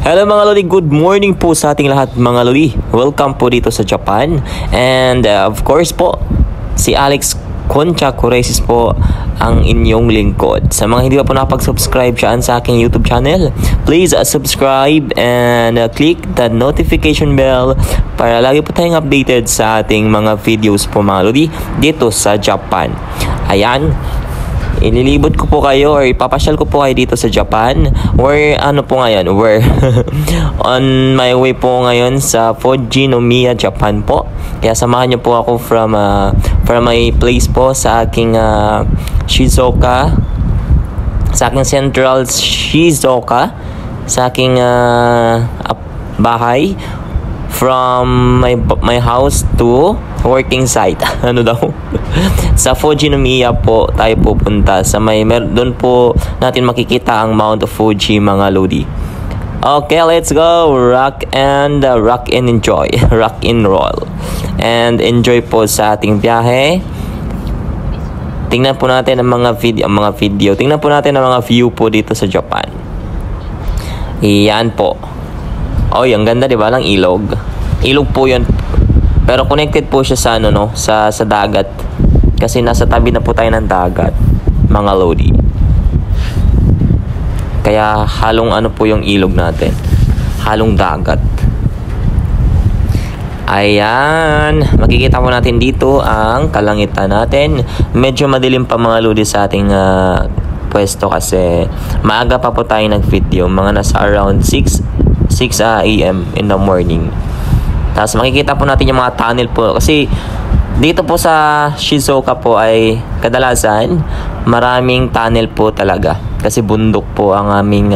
Hello mga Lodi, good morning po sa ating lahat mga Lodi. Welcome po dito sa Japan. And of course po, si Alex Concha Curesis po ang inyong lingkod. Sa mga hindi pa po nakapag-subscribe siya sa aking YouTube channel, please subscribe and click the notification bell para lagi po tayong updated sa ating mga videos po mga Lodi dito sa Japan. Ayan, ililibot ko po kayo or ipapasyal ko po kayo dito sa Japan. We're on my way po ngayon sa Fujinomiya, Japan po. Kaya samahan niyo po ako from my place po sa aking Shizuoka, sa aking central Shizuoka, sa aking bahay, from my house to working site. Ano daw? Sa Fujinomiya po tayo pupunta. Sa doon po natin makikita ang Mount Fuji mga Lodi. Okay, let's go. Rock and enjoy. Rock and roll. And enjoy po sa ating biyahe. Tingnan po natin ang mga video. Tingnan po natin ang mga view po dito sa Japan. Iyan po. Oh, ang ganda 'di ba ng ilog? Ilog po 'yon. Pero connected po siya sa sa dagat. Kasi nasa tabi na po tayo ng dagat, mga Lodi. Kaya halong po yung ilog natin. Halong dagat. Ayan, makikita po natin dito ang kalangitan natin. Medyo madilim pa mga Lodi sa ating pwesto kasi maaga pa po tayo nag-video. Mga nasa around 6 a.m. in the morning. Tapos makikita po natin yung mga tunnel po. Kasi dito po sa Shizuoka po ay kadalasan maraming tunnel po talaga. Kasi bundok po ang aming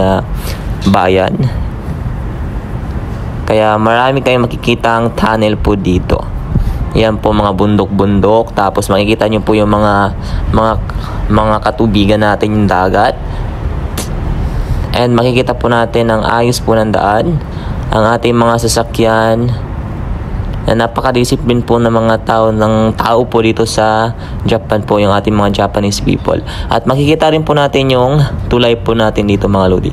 bayan. Kaya marami kayong makikita ang tunnel po dito. Yan po mga bundok-bundok. Tapos makikita nyo po yung mga katubigan natin yung dagat. And makikita po natin ang ayos po ng daan. Ang ating mga sasakyan. Na napaka-discipline po ng mga tao po dito sa Japan po, yung ating mga Japanese people. At makikita rin po natin yung tulay po natin dito mga Lodi.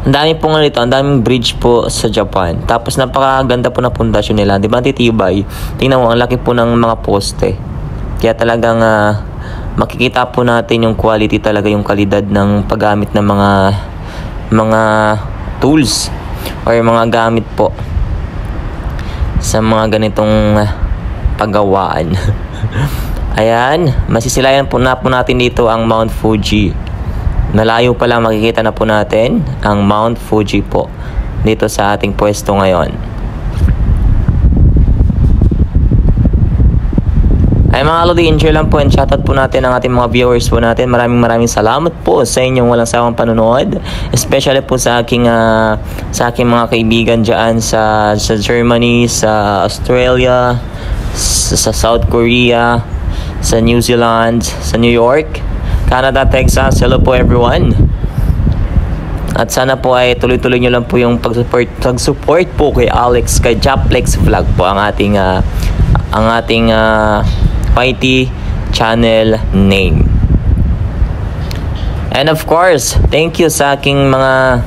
Ang dami po nga dito, ang daming bridge po sa Japan. Tapos napakaganda po na pundasyon nila, di ba titibay? Tingnan mo, ang laki po ng mga poste. Kaya talagang makikita po natin yung quality talaga, yung kalidad ng paggamit ng mga tools or mga gamit po sa mga ganitong paggawaan. Ayan, masisilayan po natin dito ang Mount Fuji. Malayo pa lang makikita na po natin ang Mount Fuji po dito sa ating pwesto ngayon. Ay mga Lodi, enjoy lang po and shoutout po natin ang ating mga viewers po natin. Maraming salamat po sa inyong walang sawang panonood. Especially po sa aking mga kaibigan dyan sa Germany, sa Australia, sa South Korea, sa New Zealand, sa New York, Canada, Texas. Hello po everyone. At sana po ay tuloy-tuloy nyo lang po yung pag-support po kay Alex, kay Japlex Vlog po ang ating YT channel name. And of course, thank you sa aking mga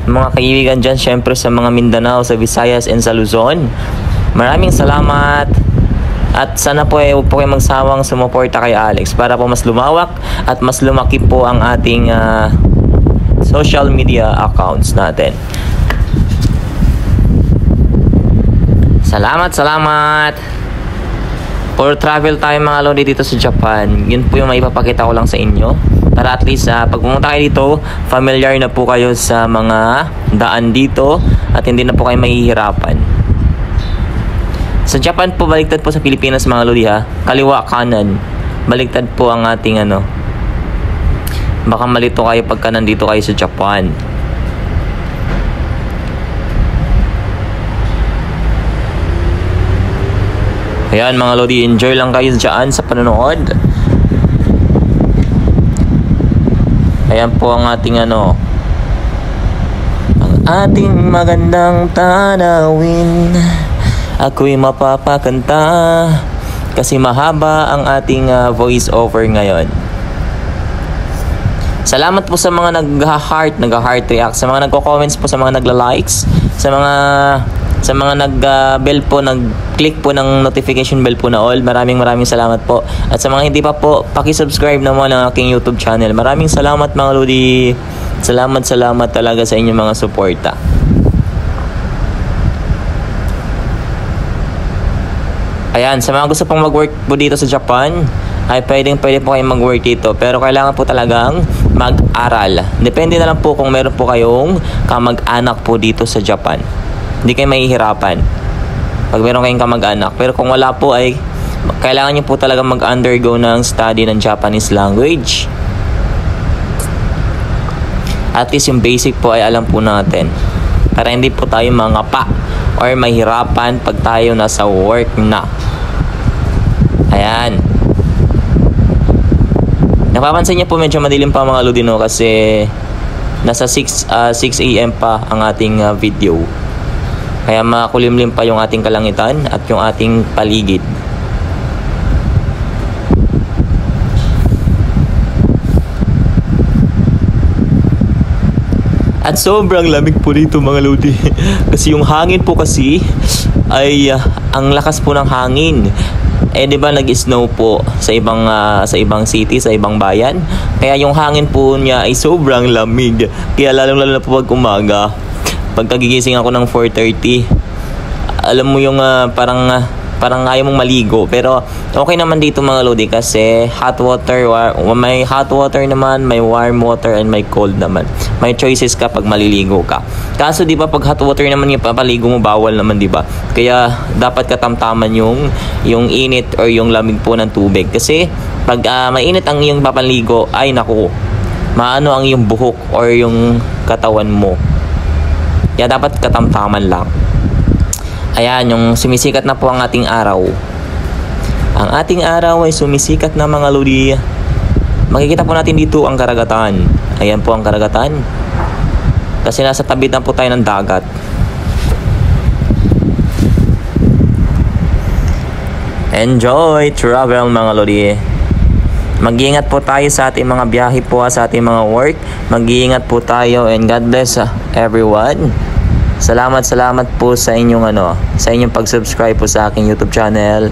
kaibigan dyan, syempre sa mga Mindanao, sa Visayas, and sa Luzon. Maraming salamat. At sana po huwag po kayo magsawang sumuporta kay Alex para po mas lumawak at mas lumaki po ang ating social media accounts natin. Salamat. For travel tayo mga Lodi dito sa Japan. Yun po yung maipapakita ko lang sa inyo. Para at least pag pumunta kayo dito, familiar na po kayo sa mga daan dito at hindi na po kayo mahihirapan. Sa Japan po, baliktad po sa Pilipinas mga Lodi ha. Kaliwa kanan. Baliktad po ang ating Baka malito kayo pagka nandito kayo sa Japan. Ayan mga Lodi, enjoy lang kayo dyan sa panonood. Ayan po ang ating ang ating magandang tanawin. Ako'y mapapakanta kasi mahaba ang ating voice over ngayon. Salamat po sa mga nag-heart react, sa mga nagko-comments po, sa mga nagla-likes, sa mga nag-bell po, nag-click po ng notification bell po na all. Maraming salamat po. At sa mga hindi pa po, paki-subscribe naman ng aking YouTube channel. Maraming salamat mga lodi. Salamat talaga sa inyong mga suporta. Ayan, sa mga gusto pong mag-work po dito sa Japan, ay pwede po kayong mag-work dito. Pero kailangan po talagang mag-aral. Depende na lang po kung meron po kayong kamag-anak po dito sa Japan. Hindi kayo mahihirapan pag meron kayong kamag-anak. Pero kung wala po ay kailangan nyo po talaga mag-undergo ng study ng Japanese language. At least yung basic po ay alam po natin. Para hindi po tayo mangapa or mahirapan pag tayo nasa work na. Ayan. Napapansin niyo po medyo madilim pa mga Lodino kasi nasa 6 AM pa ang ating video. Kaya makulimlim pa yung ating kalangitan at yung ating paligid. At sobrang lamig po dito mga Lodi. Kasi yung hangin po kasi ay ang lakas po ng hangin. Di ba nag-snow po sa ibang city, sa ibang bayan. Kaya yung hangin po niya ay sobrang lamig. Kaya lalo na po pag umaga. Pagkagigising ako ng 4:30, alam mo yung parang ayaw mong maligo. Pero okay naman dito mga Lodi kasi hot water, may hot water naman, may warm water, and may cold naman. May choices ka pag maliligo ka. Kaso di ba pag hot water naman yung papaligo mo, bawal naman di ba? Kaya dapat katamtaman yung init or yung lamig po ng tubig. Kasi pag mainit ang iyong papaligo, ay naku, maano ang iyong buhok or yung katawan mo. Kaya dapat katamtaman lang. Ayan, yung sumisikat na po ang ating araw. Ang ating araw ay sumisikat na mga Lodi. Makikita po natin dito ang karagatan. Ayan po ang karagatan. Kasi nasa tabi na po tayo ng dagat. Enjoy travel mga Lodi. Mag-iingat po tayo sa ating mga biyahe po, sa ating mga work. Mag-iingat po tayo and God bless everyone. Salamat po sa inyong sa inyong pag-subscribe po sa aking YouTube channel.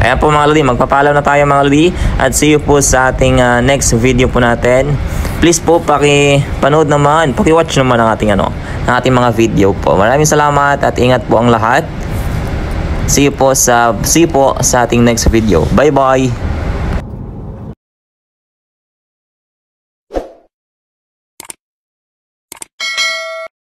Ayan po mga Lodi, magpapalaw na tayo mga Lodi at see you po sa ating next video po natin. Please po paki-panood naman, paki-watch naman ang ating ng ating mga video po. Maraming salamat at ingat po ang lahat. See you po sa ating next video. Bye bye.